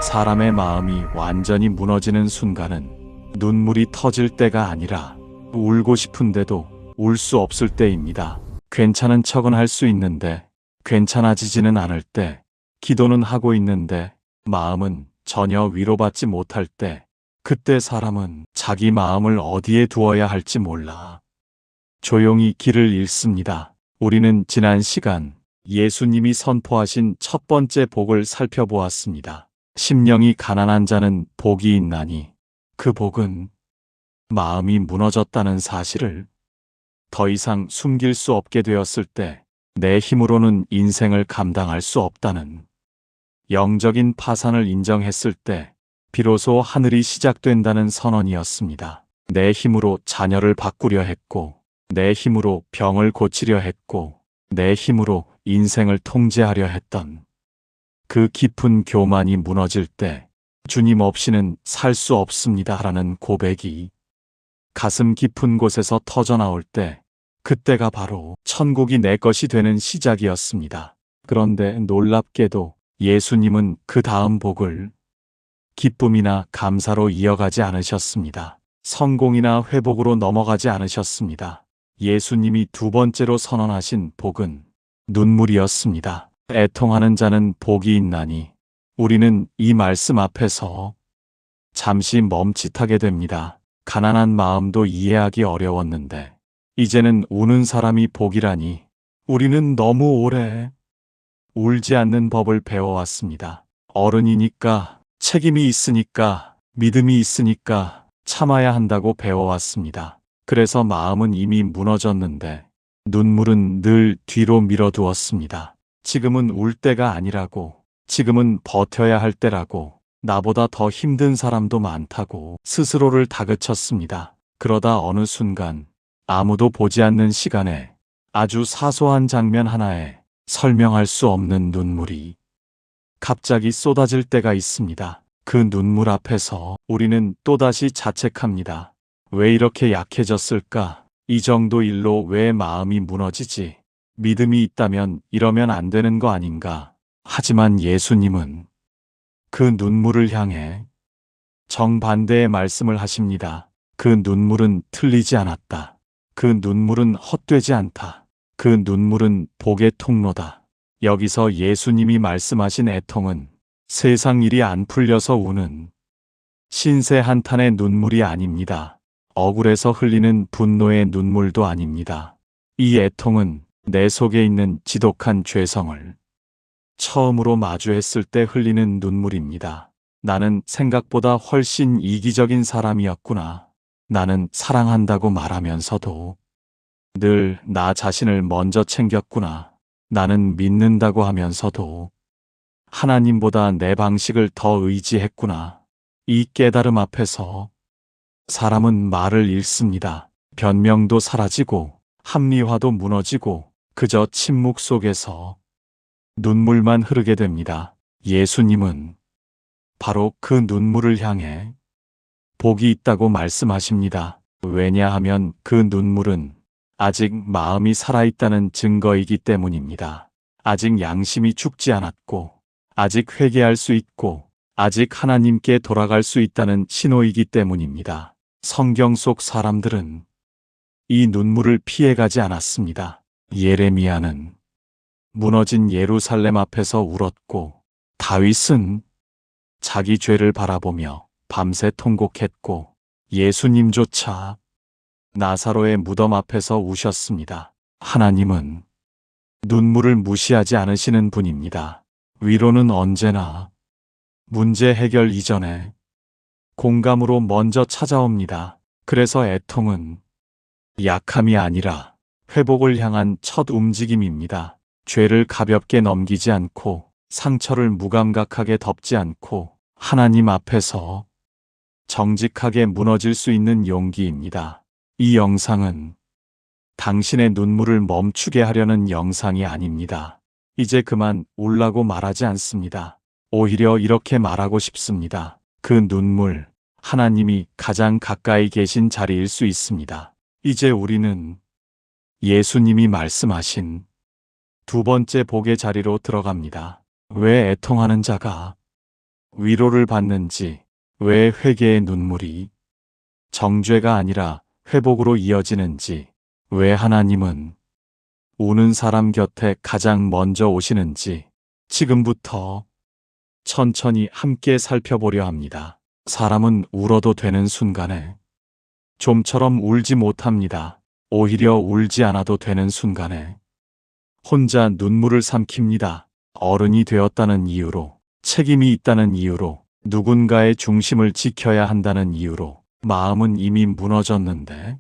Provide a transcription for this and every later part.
사람의 마음이 완전히 무너지는 순간은 눈물이 터질 때가 아니라 울고 싶은데도 울 수 없을 때입니다. 괜찮은 척은 할 수 있는데 괜찮아지지는 않을 때, 기도는 하고 있는데 마음은 전혀 위로받지 못할 때, 그때 사람은 자기 마음을 어디에 두어야 할지 몰라 조용히 길을 잃습니다. 우리는 지난 시간 예수님이 선포하신 첫 번째 복을 살펴보았습니다. 심령이 가난한 자는 복이 있나니, 그 복은 마음이 무너졌다는 사실을 더 이상 숨길 수 없게 되었을 때, 내 힘으로는 인생을 감당할 수 없다는 영적인 파산을 인정했을 때 비로소 하늘이 시작된다는 선언이었습니다. 내 힘으로 자녀를 바꾸려 했고, 내 힘으로 병을 고치려 했고, 내 힘으로 인생을 통제하려 했던 그 깊은 교만이 무너질 때 주님 없이는 살 수 없습니다 라는 고백이 가슴 깊은 곳에서 터져나올 때, 그때가 바로 천국이 내 것이 되는 시작이었습니다. 그런데 놀랍게도 예수님은 그 다음 복을 기쁨이나 감사로 이어가지 않으셨습니다. 성공이나 회복으로 넘어가지 않으셨습니다. 예수님이 두 번째로 선언하신 복은 눈물이었습니다. 애통하는 자는 복이 있나니, 우리는 이 말씀 앞에서 잠시 멈칫하게 됩니다. 가난한 마음도 이해하기 어려웠는데 이제는 우는 사람이 복이라니, 우리는 너무 오래 울지 않는 법을 배워왔습니다. 어른이니까, 책임이 있으니까, 믿음이 있으니까 참아야 한다고 배워왔습니다. 그래서 마음은 이미 무너졌는데 눈물은 늘 뒤로 밀어두었습니다. 지금은 울 때가 아니라고, 지금은 버텨야 할 때라고, 나보다 더 힘든 사람도 많다고 스스로를 다그쳤습니다. 그러다 어느 순간 아무도 보지 않는 시간에 아주 사소한 장면 하나에 설명할 수 없는 눈물이 갑자기 쏟아질 때가 있습니다. 그 눈물 앞에서 우리는 또다시 자책합니다. 왜 이렇게 약해졌을까? 이 정도 일로 왜 마음이 무너지지? 믿음이 있다면 이러면 안 되는 거 아닌가? 하지만 예수님은 그 눈물을 향해 정반대의 말씀을 하십니다. 그 눈물은 틀리지 않았다. 그 눈물은 헛되지 않다. 그 눈물은 복의 통로다. 여기서 예수님이 말씀하신 애통은 세상 일이 안 풀려서 우는 신세 한탄의 눈물이 아닙니다. 억울해서 흘리는 분노의 눈물도 아닙니다. 이 애통은 내 속에 있는 지독한 죄성을 처음으로 마주했을 때 흘리는 눈물입니다. 나는 생각보다 훨씬 이기적인 사람이었구나. 나는 사랑한다고 말하면서도 늘 나 자신을 먼저 챙겼구나. 나는 믿는다고 하면서도 하나님보다 내 방식을 더 의지했구나. 이 깨달음 앞에서 사람은 말을 잃습니다. 변명도 사라지고 합리화도 무너지고 그저 침묵 속에서 눈물만 흐르게 됩니다. 예수님은 바로 그 눈물을 향해 복이 있다고 말씀하십니다. 왜냐하면 그 눈물은 아직 마음이 살아있다는 증거이기 때문입니다. 아직 양심이 죽지 않았고, 아직 회개할 수 있고, 아직 하나님께 돌아갈 수 있다는 신호이기 때문입니다. 성경 속 사람들은 이 눈물을 피해가지 않았습니다. 예레미야는 무너진 예루살렘 앞에서 울었고, 다윗은 자기 죄를 바라보며 밤새 통곡했고, 예수님조차 나사로의 무덤 앞에서 우셨습니다. 하나님은 눈물을 무시하지 않으시는 분입니다. 위로는 언제나 문제 해결 이전에 공감으로 먼저 찾아옵니다. 그래서 애통은 약함이 아니라 회복을 향한 첫 움직임입니다. 죄를 가볍게 넘기지 않고, 상처를 무감각하게 덮지 않고 하나님 앞에서 정직하게 무너질 수 있는 용기입니다. 이 영상은 당신의 눈물을 멈추게 하려는 영상이 아닙니다. 이제 그만 울라고 말하지 않습니다. 오히려 이렇게 말하고 싶습니다. 그 눈물, 하나님이 가장 가까이 계신 자리일 수 있습니다. 이제 우리는 예수님이 말씀하신 두 번째 복의 자리로 들어갑니다. 왜 애통하는 자가 위로를 받는지, 왜 회개의 눈물이 정죄가 아니라 회복으로 이어지는지, 왜 하나님은 우는 사람 곁에 가장 먼저 오시는지 지금부터 천천히 함께 살펴보려 합니다. 사람은 울어도 되는 순간에 좀처럼 울지 못합니다. 오히려 울지 않아도 되는 순간에 혼자 눈물을 삼킵니다. 어른이 되었다는 이유로, 책임이 있다는 이유로, 누군가의 중심을 지켜야 한다는 이유로 마음은 이미 무너졌는데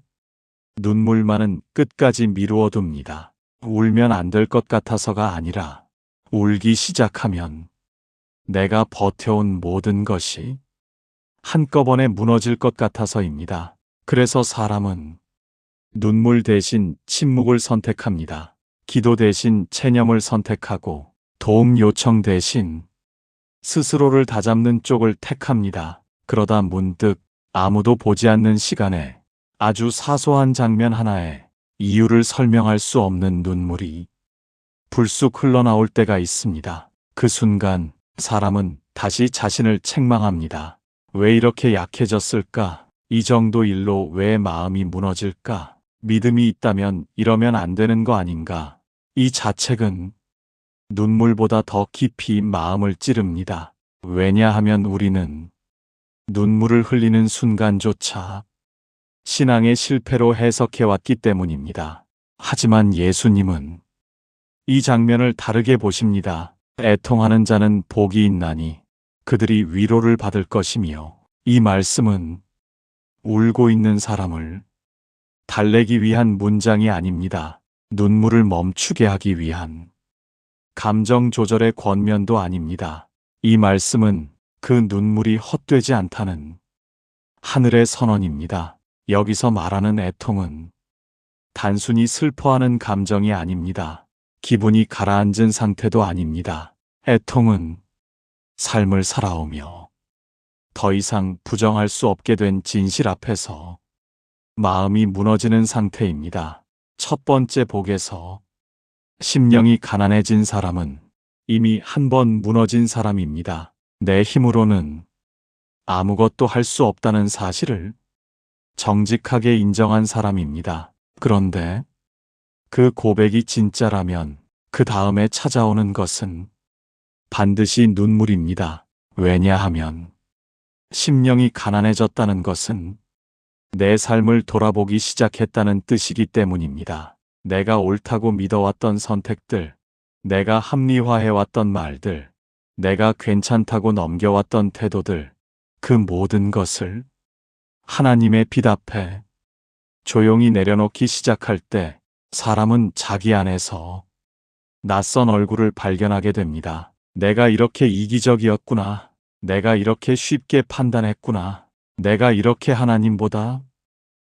눈물만은 끝까지 미루어 둡니다. 울면 안 될 것 같아서가 아니라 울기 시작하면 내가 버텨온 모든 것이 한꺼번에 무너질 것 같아서입니다. 그래서 사람은 눈물 대신 침묵을 선택합니다. 기도 대신 체념을 선택하고 도움 요청 대신 스스로를 다잡는 쪽을 택합니다. 그러다 문득 아무도 보지 않는 시간에 아주 사소한 장면 하나에 이유를 설명할 수 없는 눈물이 불쑥 흘러나올 때가 있습니다. 그 순간 사람은 다시 자신을 책망합니다. 왜 이렇게 약해졌을까? 이 정도 일로 왜 마음이 무너질까? 믿음이 있다면 이러면 안 되는 거 아닌가? 이 자책은 눈물보다 더 깊이 마음을 찌릅니다. 왜냐하면 우리는 눈물을 흘리는 순간조차 신앙의 실패로 해석해왔기 때문입니다. 하지만 예수님은 이 장면을 다르게 보십니다. 애통하는 자는 복이 있나니 그들이 위로를 받을 것이며, 이 말씀은 울고 있는 사람을 달래기 위한 문장이 아닙니다. 눈물을 멈추게 하기 위한 감정 조절의 권면도 아닙니다. 이 말씀은 그 눈물이 헛되지 않다는 하늘의 선언입니다. 여기서 말하는 애통은 단순히 슬퍼하는 감정이 아닙니다. 기분이 가라앉은 상태도 아닙니다. 애통은 삶을 살아오며 더 이상 부정할 수 없게 된 진실 앞에서 마음이 무너지는 상태입니다. 첫 번째 복에서 심령이 가난해진 사람은 이미 한 번 무너진 사람입니다. 내 힘으로는 아무것도 할 수 없다는 사실을 정직하게 인정한 사람입니다. 그런데 그 고백이 진짜라면 그 다음에 찾아오는 것은 반드시 눈물입니다. 왜냐하면 심령이 가난해졌다는 것은 내 삶을 돌아보기 시작했다는 뜻이기 때문입니다. 내가 옳다고 믿어왔던 선택들, 내가 합리화해왔던 말들, 내가 괜찮다고 넘겨왔던 태도들, 그 모든 것을 하나님의 빛 앞에 조용히 내려놓기 시작할 때 사람은 자기 안에서 낯선 얼굴을 발견하게 됩니다. 내가 이렇게 이기적이었구나. 내가 이렇게 쉽게 판단했구나. 내가 이렇게 하나님보다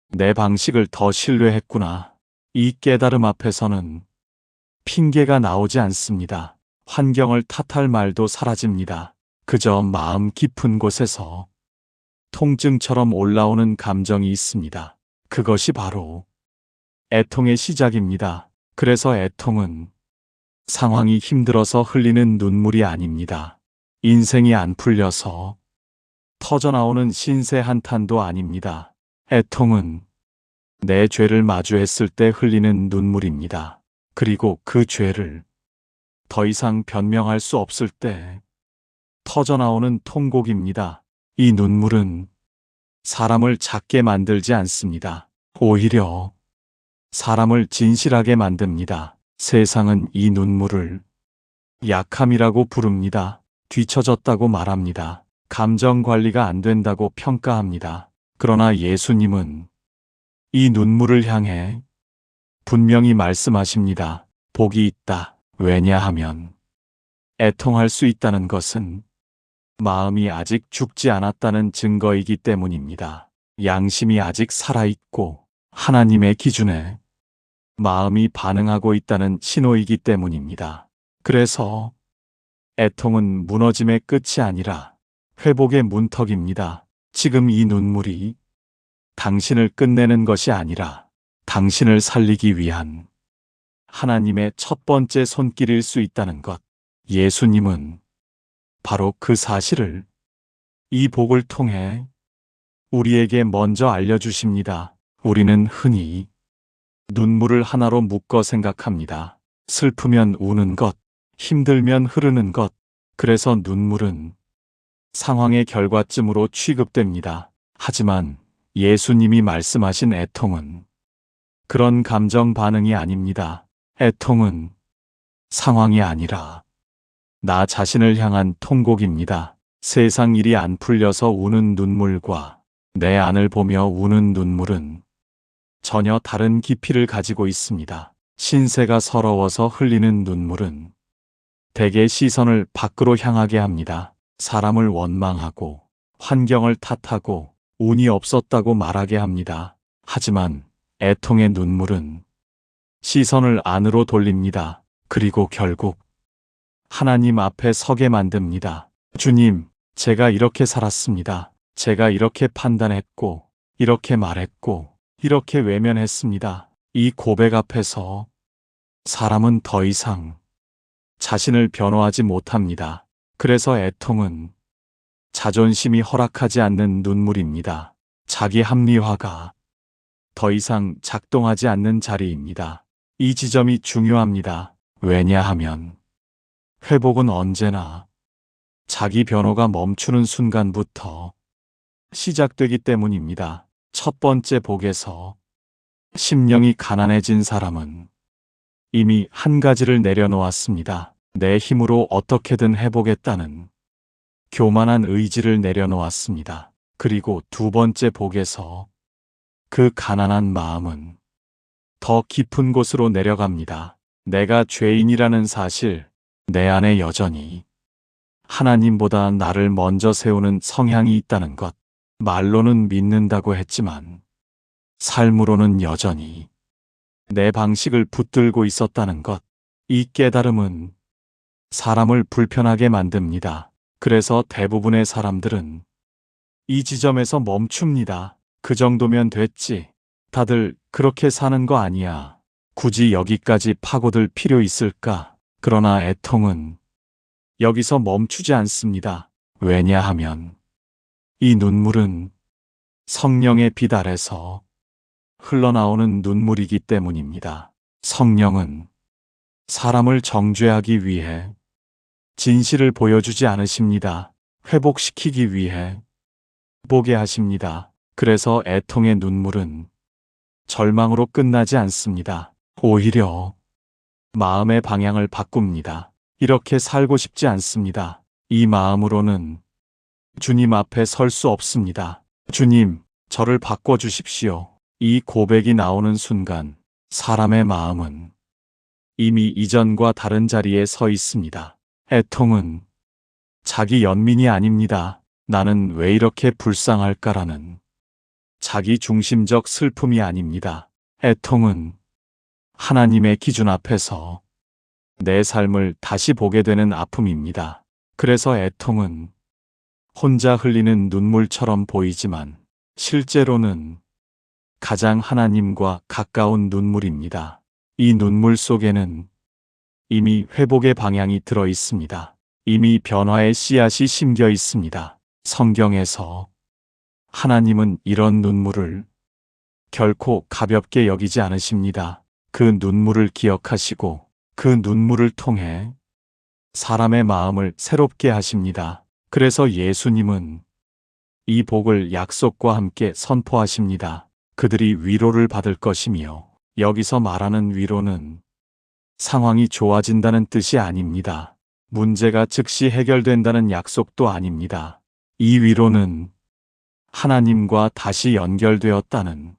내 방식을 더 신뢰했구나. 이 깨달음 앞에서는 핑계가 나오지 않습니다. 환경을 탓할 말도 사라집니다. 그저 마음 깊은 곳에서 통증처럼 올라오는 감정이 있습니다. 그것이 바로 애통의 시작입니다. 그래서 애통은 상황이 힘들어서 흘리는 눈물이 아닙니다. 인생이 안 풀려서 터져나오는 신세 한탄도 아닙니다. 애통은 내 죄를 마주했을 때 흘리는 눈물입니다. 그리고 그 죄를 더 이상 변명할 수 없을 때 터져나오는 통곡입니다. 이 눈물은 사람을 작게 만들지 않습니다. 오히려 사람을 진실하게 만듭니다. 세상은 이 눈물을 약함이라고 부릅니다. 뒤처졌다고 말합니다. 감정 관리가 안 된다고 평가합니다. 그러나 예수님은 이 눈물을 향해 분명히 말씀하십니다. 복이 있다. 왜냐하면 애통할 수 있다는 것은 마음이 아직 죽지 않았다는 증거이기 때문입니다. 양심이 아직 살아있고 하나님의 기준에 마음이 반응하고 있다는 신호이기 때문입니다. 그래서 애통은 무너짐의 끝이 아니라 회복의 문턱입니다. 지금 이 눈물이 당신을 끝내는 것이 아니라 당신을 살리기 위한 하나님의 첫 번째 손길일 수 있다는 것. 예수님은 바로 그 사실을 이 복을 통해 우리에게 먼저 알려주십니다. 우리는 흔히 눈물을 하나로 묶어 생각합니다. 슬프면 우는 것, 힘들면 흐르는 것. 그래서 눈물은 상황의 결과쯤으로 취급됩니다. 하지만 예수님이 말씀하신 애통은 그런 감정 반응이 아닙니다. 애통은 상황이 아니라 나 자신을 향한 통곡입니다. 세상 일이 안 풀려서 우는 눈물과 내 안을 보며 우는 눈물은 전혀 다른 깊이를 가지고 있습니다. 신세가 서러워서 흘리는 눈물은 대개 시선을 밖으로 향하게 합니다. 사람을 원망하고 환경을 탓하고 운이 없었다고 말하게 합니다. 하지만 애통의 눈물은 시선을 안으로 돌립니다. 그리고 결국 하나님 앞에 서게 만듭니다. 주님, 제가 이렇게 살았습니다. 제가 이렇게 판단했고, 이렇게 말했고, 이렇게 외면했습니다. 이 고백 앞에서 사람은 더 이상 자신을 변호하지 못합니다. 그래서 애통은 자존심이 허락하지 않는 눈물입니다. 자기 합리화가 더 이상 작동하지 않는 자리입니다. 이 지점이 중요합니다. 왜냐하면 회복은 언제나 자기 변호가 멈추는 순간부터 시작되기 때문입니다. 첫 번째 복에서 심령이 가난해진 사람은 이미 한 가지를 내려놓았습니다. 내 힘으로 어떻게든 해보겠다는 교만한 의지를 내려놓았습니다. 그리고 두 번째 복에서 그 가난한 마음은 더 깊은 곳으로 내려갑니다. 내가 죄인이라는 사실, 내 안에 여전히 하나님보다 나를 먼저 세우는 성향이 있다는 것. 말로는 믿는다고 했지만 삶으로는 여전히 내 방식을 붙들고 있었다는 것. 이 깨달음은 사람을 불편하게 만듭니다. 그래서 대부분의 사람들은 이 지점에서 멈춥니다. 그 정도면 됐지. 다들 그렇게 사는 거 아니야. 굳이 여기까지 파고들 필요 있을까? 그러나 애통은 여기서 멈추지 않습니다. 왜냐하면 이 눈물은 성령의 빛 아래서 흘러나오는 눈물이기 때문입니다. 성령은 사람을 정죄하기 위해 진실을 보여주지 않으십니다. 회복시키기 위해 보게 하십니다. 그래서 애통의 눈물은 절망으로 끝나지 않습니다. 오히려 마음의 방향을 바꿉니다. 이렇게 살고 싶지 않습니다. 이 마음으로는 주님 앞에 설 수 없습니다. 주님, 저를 바꿔주십시오. 이 고백이 나오는 순간 사람의 마음은 이미 이전과 다른 자리에 서 있습니다. 애통은 자기 연민이 아닙니다. 나는 왜 이렇게 불쌍할까라는 자기 중심적 슬픔이 아닙니다. 애통은 하나님의 기준 앞에서 내 삶을 다시 보게 되는 아픔입니다. 그래서 애통은 혼자 흘리는 눈물처럼 보이지만 실제로는 가장 하나님과 가까운 눈물입니다. 이 눈물 속에는 이미 회복의 방향이 들어 있습니다. 이미 변화의 씨앗이 심겨 있습니다. 성경에서 하나님은 이런 눈물을 결코 가볍게 여기지 않으십니다. 그 눈물을 기억하시고 그 눈물을 통해 사람의 마음을 새롭게 하십니다. 그래서 예수님은 이 복을 약속과 함께 선포하십니다. 그들이 위로를 받을 것이며, 여기서 말하는 위로는 상황이 좋아진다는 뜻이 아닙니다. 문제가 즉시 해결된다는 약속도 아닙니다. 이 위로는 하나님과 다시 연결되었다는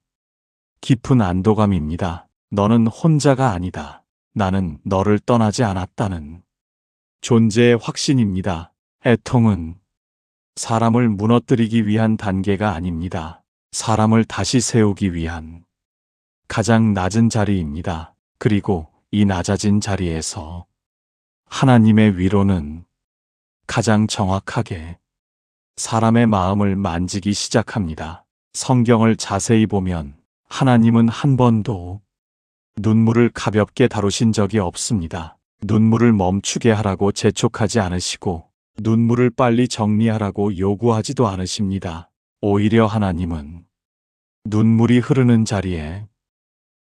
깊은 안도감입니다. 너는 혼자가 아니다. 나는 너를 떠나지 않았다는 존재의 확신입니다. 애통은 사람을 무너뜨리기 위한 단계가 아닙니다. 사람을 다시 세우기 위한 가장 낮은 자리입니다. 그리고 이 낮아진 자리에서 하나님의 위로는 가장 정확하게 사람의 마음을 만지기 시작합니다. 성경을 자세히 보면 하나님은 한 번도 눈물을 가볍게 다루신 적이 없습니다. 눈물을 멈추게 하라고 재촉하지 않으시고 눈물을 빨리 정리하라고 요구하지도 않으십니다. 오히려 하나님은 눈물이 흐르는 자리에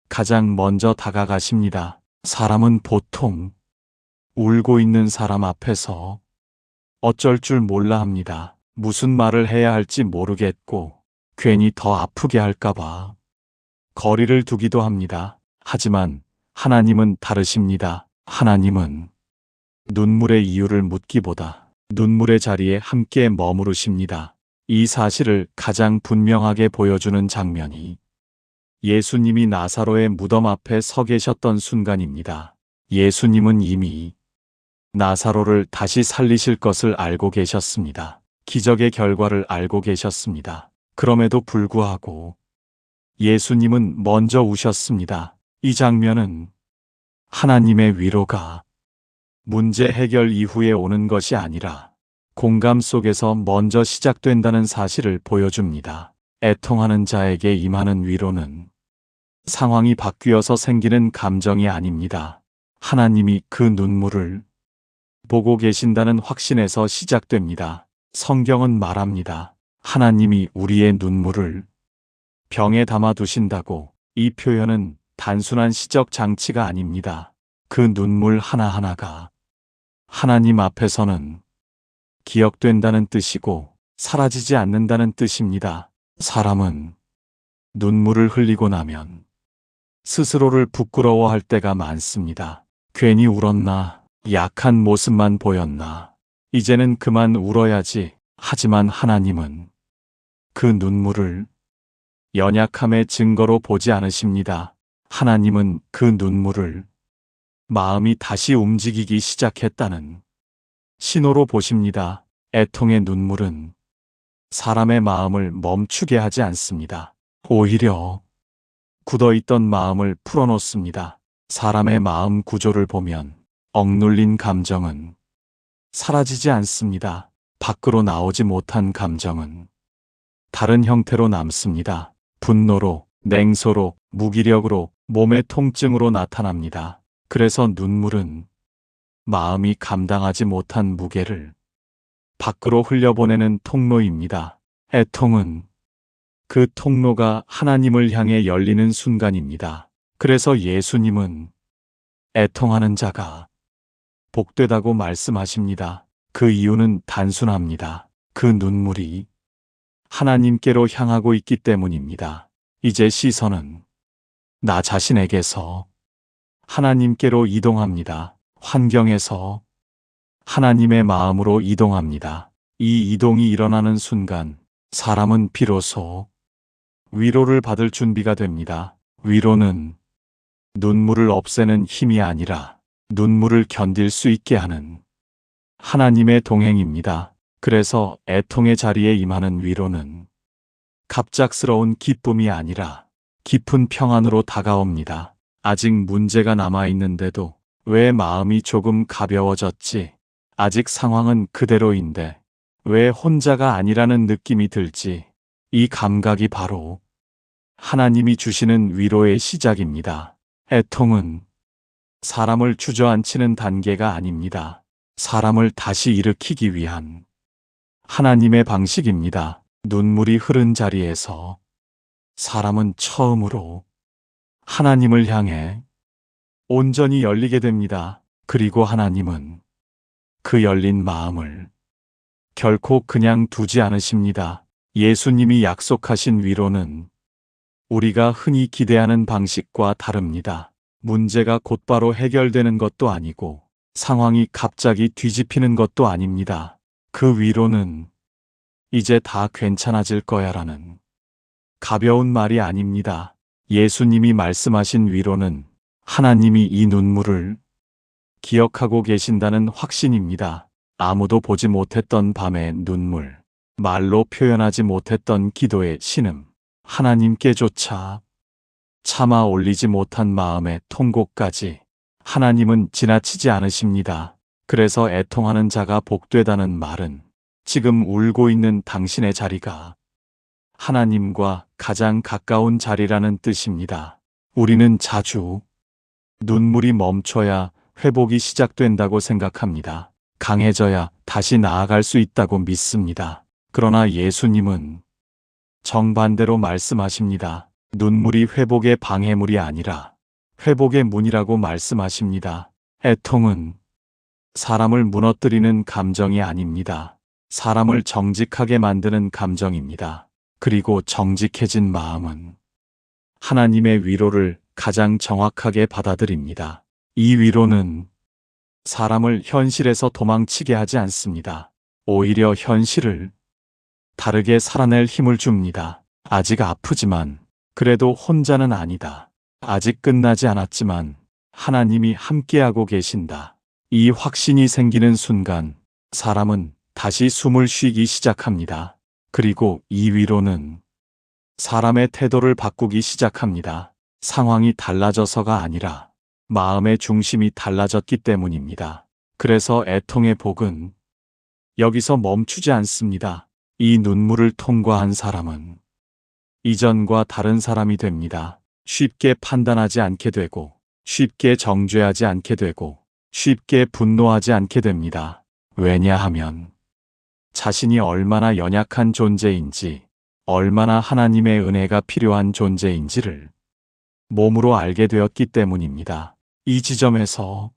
가장 먼저 다가가십니다. 사람은 보통 울고 있는 사람 앞에서 어쩔 줄 몰라 합니다. 무슨 말을 해야 할지 모르겠고 괜히 더 아프게 할까봐 거리를 두기도 합니다. 하지만 하나님은 다르십니다. 하나님은 눈물의 이유를 묻기보다 눈물의 자리에 함께 머무르십니다. 이 사실을 가장 분명하게 보여주는 장면이 예수님이 나사로의 무덤 앞에 서 계셨던 순간입니다. 예수님은 이미 나사로를 다시 살리실 것을 알고 계셨습니다. 기적의 결과를 알고 계셨습니다. 그럼에도 불구하고 예수님은 먼저 우셨습니다. 이 장면은 하나님의 위로가 문제 해결 이후에 오는 것이 아니라 공감 속에서 먼저 시작된다는 사실을 보여줍니다. 애통하는 자에게 임하는 위로는 상황이 바뀌어서 생기는 감정이 아닙니다. 하나님이 그 눈물을 보고 계신다는 확신에서 시작됩니다. 성경은 말합니다. 하나님이 우리의 눈물을 병에 담아 두신다고. 이 표현은 단순한 시적 장치가 아닙니다. 그 눈물 하나하나가 하나님 앞에서는 기억된다는 뜻이고 사라지지 않는다는 뜻입니다. 사람은 눈물을 흘리고 나면 스스로를 부끄러워할 때가 많습니다. 괜히 울었나? 약한 모습만 보였나? 이제는 그만 울어야지. 하지만 하나님은 그 눈물을 연약함의 증거로 보지 않으십니다. 하나님은 그 눈물을 마음이 다시 움직이기 시작했다는 신호로 보십니다. 애통의 눈물은 사람의 마음을 멈추게 하지 않습니다. 오히려 굳어있던 마음을 풀어놓습니다. 사람의 마음 구조를 보면 억눌린 감정은 사라지지 않습니다. 밖으로 나오지 못한 감정은 다른 형태로 남습니다. 분노로, 냉소로, 무기력으로, 몸의 통증으로 나타납니다. 그래서 눈물은 마음이 감당하지 못한 무게를 밖으로 흘려보내는 통로입니다. 애통은 그 통로가 하나님을 향해 열리는 순간입니다. 그래서 예수님은 애통하는 자가 복되다고 말씀하십니다. 그 이유는 단순합니다. 그 눈물이 하나님께로 향하고 있기 때문입니다. 이제 시선은 나 자신에게서 하나님께로 이동합니다. 환경에서 하나님의 마음으로 이동합니다. 이 이동이 일어나는 순간 사람은 비로소 위로를 받을 준비가 됩니다. 위로는 눈물을 없애는 힘이 아니라 눈물을 견딜 수 있게 하는 하나님의 동행입니다. 그래서 애통의 자리에 임하는 위로는 갑작스러운 기쁨이 아니라 깊은 평안으로 다가옵니다. 아직 문제가 남아있는데도 왜 마음이 조금 가벼워졌지? 아직 상황은 그대로인데 왜 혼자가 아니라는 느낌이 들지? 이 감각이 바로 하나님이 주시는 위로의 시작입니다. 애통은 사람을 주저앉히는 단계가 아닙니다. 사람을 다시 일으키기 위한 하나님의 방식입니다. 눈물이 흐른 자리에서 사람은 처음으로 하나님을 향해 온전히 열리게 됩니다. 그리고 하나님은 그 열린 마음을 결코 그냥 두지 않으십니다. 예수님이 약속하신 위로는 우리가 흔히 기대하는 방식과 다릅니다. 문제가 곧바로 해결되는 것도 아니고 상황이 갑자기 뒤집히는 것도 아닙니다. 그 위로는 이제 다 괜찮아질 거야라는 가벼운 말이 아닙니다. 예수님이 말씀하신 위로는 하나님이 이 눈물을 기억하고 계신다는 확신입니다. 아무도 보지 못했던 밤의 눈물, 말로 표현하지 못했던 기도의 신음, 하나님께조차 참아 올리지 못한 마음의 통곡까지 하나님은 지나치지 않으십니다. 그래서 애통하는 자가 복되다는 말은 지금 울고 있는 당신의 자리가 하나님과 가장 가까운 자리라는 뜻입니다. 우리는 자주 눈물이 멈춰야 회복이 시작된다고 생각합니다. 강해져야 다시 나아갈 수 있다고 믿습니다. 그러나 예수님은 정반대로 말씀하십니다. 눈물이 회복의 방해물이 아니라 회복의 문이라고 말씀하십니다. 애통은 사람을 무너뜨리는 감정이 아닙니다. 사람을 정직하게 만드는 감정입니다. 그리고 정직해진 마음은 하나님의 위로를 가장 정확하게 받아들입니다. 이 위로는 사람을 현실에서 도망치게 하지 않습니다. 오히려 현실을 다르게 살아낼 힘을 줍니다. 아직 아프지만 그래도 혼자는 아니다. 아직 끝나지 않았지만 하나님이 함께하고 계신다. 이 확신이 생기는 순간 사람은 다시 숨을 쉬기 시작합니다. 그리고 이 위로는 사람의 태도를 바꾸기 시작합니다. 상황이 달라져서가 아니라 마음의 중심이 달라졌기 때문입니다. 그래서 애통의 복은 여기서 멈추지 않습니다. 이 눈물을 통과한 사람은 이전과 다른 사람이 됩니다. 쉽게 판단하지 않게 되고, 쉽게 정죄하지 않게 되고, 쉽게 분노하지 않게 됩니다. 왜냐하면 자신이 얼마나 연약한 존재인지, 얼마나 하나님의 은혜가 필요한 존재인지를 몸으로 알게 되었기 때문입니다. 이 지점에서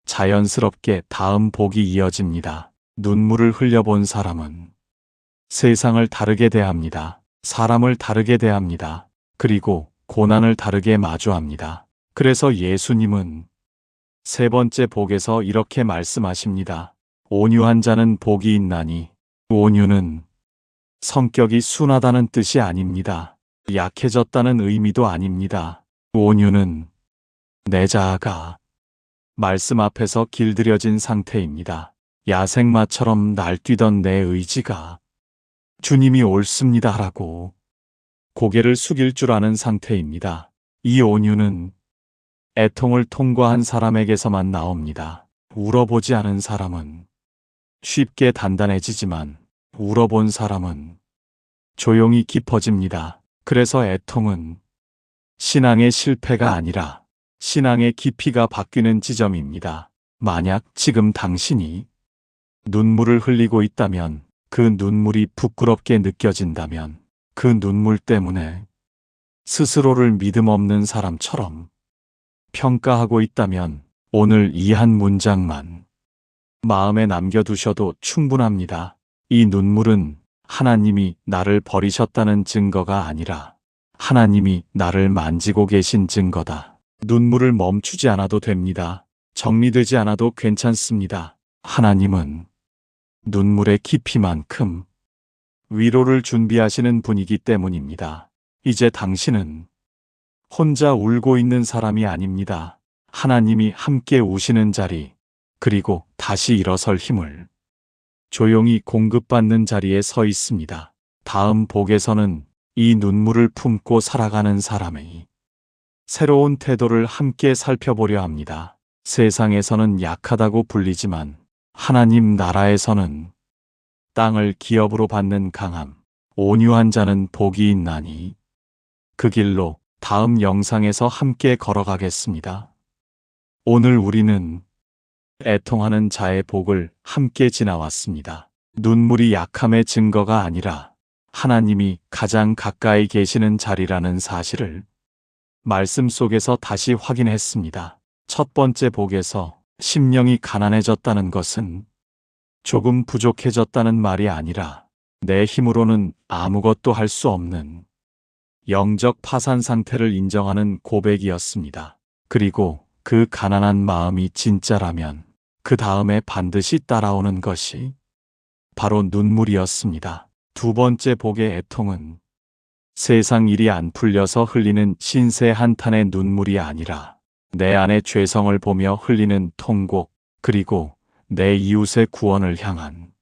자연스럽게 다음 복이 이어집니다. 눈물을 흘려본 사람은 세상을 다르게 대합니다. 사람을 다르게 대합니다. 그리고 고난을 다르게 마주합니다. 그래서 예수님은 세 번째 복에서 이렇게 말씀하십니다. 온유한 자는 복이 있나니. 온유는 성격이 순하다는 뜻이 아닙니다. 약해졌다는 의미도 아닙니다. 온유는 내 자아가 말씀 앞에서 길들여진 상태입니다. 야생마처럼 날뛰던 내 의지가 주님이 옳습니다라고 고개를 숙일 줄 아는 상태입니다. 이 온유는 애통을 통과한 사람에게서만 나옵니다. 울어보지 않은 사람은 쉽게 단단해지지만 울어본 사람은 조용히 깊어집니다. 그래서 애통은 신앙의 실패가 아니라 신앙의 깊이가 바뀌는 지점입니다. 만약 지금 당신이 눈물을 흘리고 있다면, 그 눈물이 부끄럽게 느껴진다면, 그 눈물 때문에 스스로를 믿음 없는 사람처럼 평가하고 있다면 오늘 이 한 문장만 마음에 남겨두셔도 충분합니다. 이 눈물은 하나님이 나를 버리셨다는 증거가 아니라 하나님이 나를 만지고 계신 증거다. 눈물을 멈추지 않아도 됩니다. 정리되지 않아도 괜찮습니다. 하나님은 눈물의 깊이만큼 위로를 준비하시는 분이기 때문입니다. 이제 당신은 혼자 울고 있는 사람이 아닙니다. 하나님이 함께 우시는 자리, 그리고 다시 일어설 힘을 조용히 공급받는 자리에 서 있습니다. 다음 복에서는 이 눈물을 품고 살아가는 사람의 새로운 태도를 함께 살펴보려 합니다. 세상에서는 약하다고 불리지만 하나님 나라에서는 땅을 기업으로 받는 강함, 온유한 자는 복이 있나니. 그 길로 다음 영상에서 함께 걸어가겠습니다. 오늘 우리는 애통하는 자의 복을 함께 지나왔습니다. 눈물이 약함의 증거가 아니라 하나님이 가장 가까이 계시는 자리라는 사실을 말씀 속에서 다시 확인했습니다. 첫 번째 복에서 심령이 가난해졌다는 것은 조금 부족해졌다는 말이 아니라 내 힘으로는 아무것도 할 수 없는 영적 파산 상태를 인정하는 고백이었습니다. 그리고 그 가난한 마음이 진짜라면 그 다음에 반드시 따라오는 것이 바로 눈물이었습니다. 두 번째 복의 애통은 세상 일이 안 풀려서 흘리는 신세 한탄의 눈물이 아니라 내 안의 죄성을 보며 흘리는 통곡, 그리고 내 이웃의 구원을 향한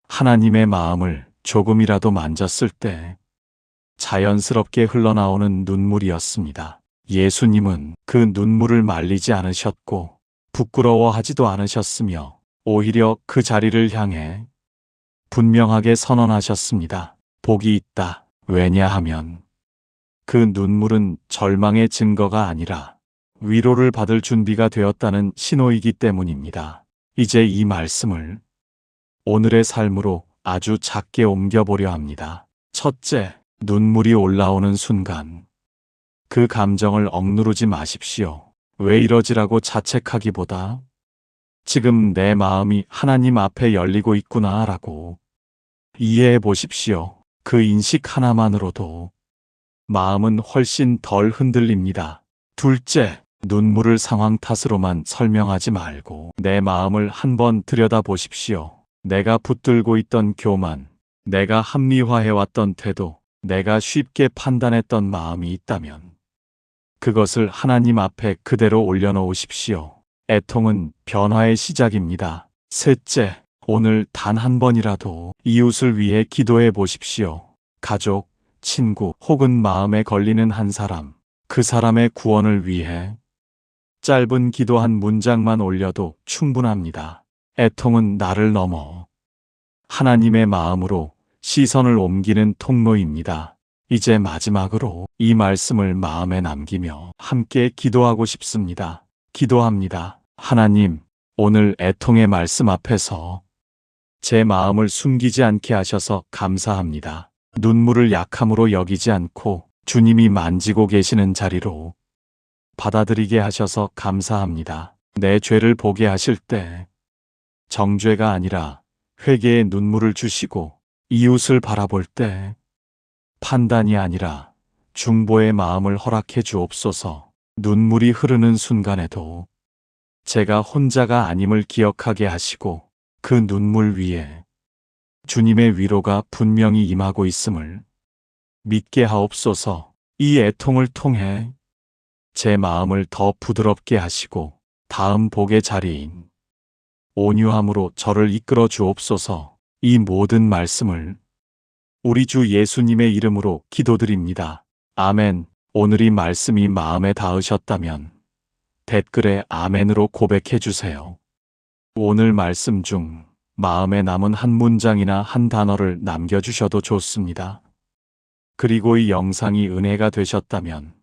하나님의 마음을 조금이라도 만졌을 때 자연스럽게 흘러나오는 눈물이었습니다. 예수님은 그 눈물을 말리지 않으셨고 부끄러워하지도 않으셨으며 오히려 그 자리를 향해 분명하게 선언하셨습니다. 복이 있다. 왜냐하면 그 눈물은 절망의 증거가 아니라 위로를 받을 준비가 되었다는 신호이기 때문입니다. 이제 이 말씀을 오늘의 삶으로 아주 작게 옮겨보려 합니다. 첫째, 눈물이 올라오는 순간. 그 감정을 억누르지 마십시오. 왜 이러지라고 자책하기보다 지금 내 마음이 하나님 앞에 열리고 있구나 라고 이해해 보십시오. 그 인식 하나만으로도 마음은 훨씬 덜 흔들립니다. 둘째, 눈물을 상황 탓으로만 설명하지 말고 내 마음을 한번 들여다 보십시오. 내가 붙들고 있던 교만, 내가 합리화해왔던 태도, 내가 쉽게 판단했던 마음이 있다면 그것을 하나님 앞에 그대로 올려놓으십시오. 애통은 변화의 시작입니다. 셋째, 오늘 단 한 번이라도 이웃을 위해 기도해 보십시오. 가족, 친구 혹은 마음에 걸리는 한 사람, 그 사람의 구원을 위해 짧은 기도 한 문장만 올려도 충분합니다. 애통은 나를 넘어 하나님의 마음으로 시선을 옮기는 통로입니다. 이제 마지막으로 이 말씀을 마음에 남기며 함께 기도하고 싶습니다. 기도합니다. 하나님, 오늘 애통의 말씀 앞에서 제 마음을 숨기지 않게 하셔서 감사합니다. 눈물을 약함으로 여기지 않고 주님이 만지고 계시는 자리로 받아들이게 하셔서 감사합니다. 내 죄를 보게 하실 때 정죄가 아니라 회개의 눈물을 주시고 이웃을 바라볼 때 판단이 아니라 중보의 마음을 허락해 주옵소서. 눈물이 흐르는 순간에도 제가 혼자가 아님을 기억하게 하시고 그 눈물 위에 주님의 위로가 분명히 임하고 있음을 믿게 하옵소서. 이 애통을 통해 제 마음을 더 부드럽게 하시고 다음 복의 자리인 온유함으로 저를 이끌어 주옵소서. 이 모든 말씀을 우리 주 예수님의 이름으로 기도드립니다. 아멘. 오늘 이 말씀이 마음에 닿으셨다면 댓글에 아멘으로 고백해 주세요. 오늘 말씀 중 마음에 남은 한 문장이나 한 단어를 남겨주셔도 좋습니다. 그리고 이 영상이 은혜가 되셨다면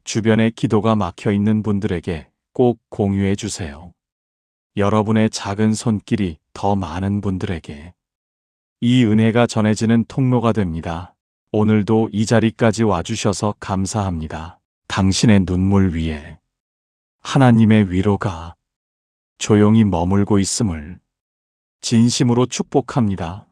주변에 기도가 막혀 있는 분들에게 꼭 공유해 주세요. 여러분의 작은 손길이 더 많은 분들에게 이 은혜가 전해지는 통로가 됩니다. 오늘도 이 자리까지 와주셔서 감사합니다. 당신의 눈물 위에 하나님의 위로가 조용히 머물고 있음을 진심으로 축복합니다.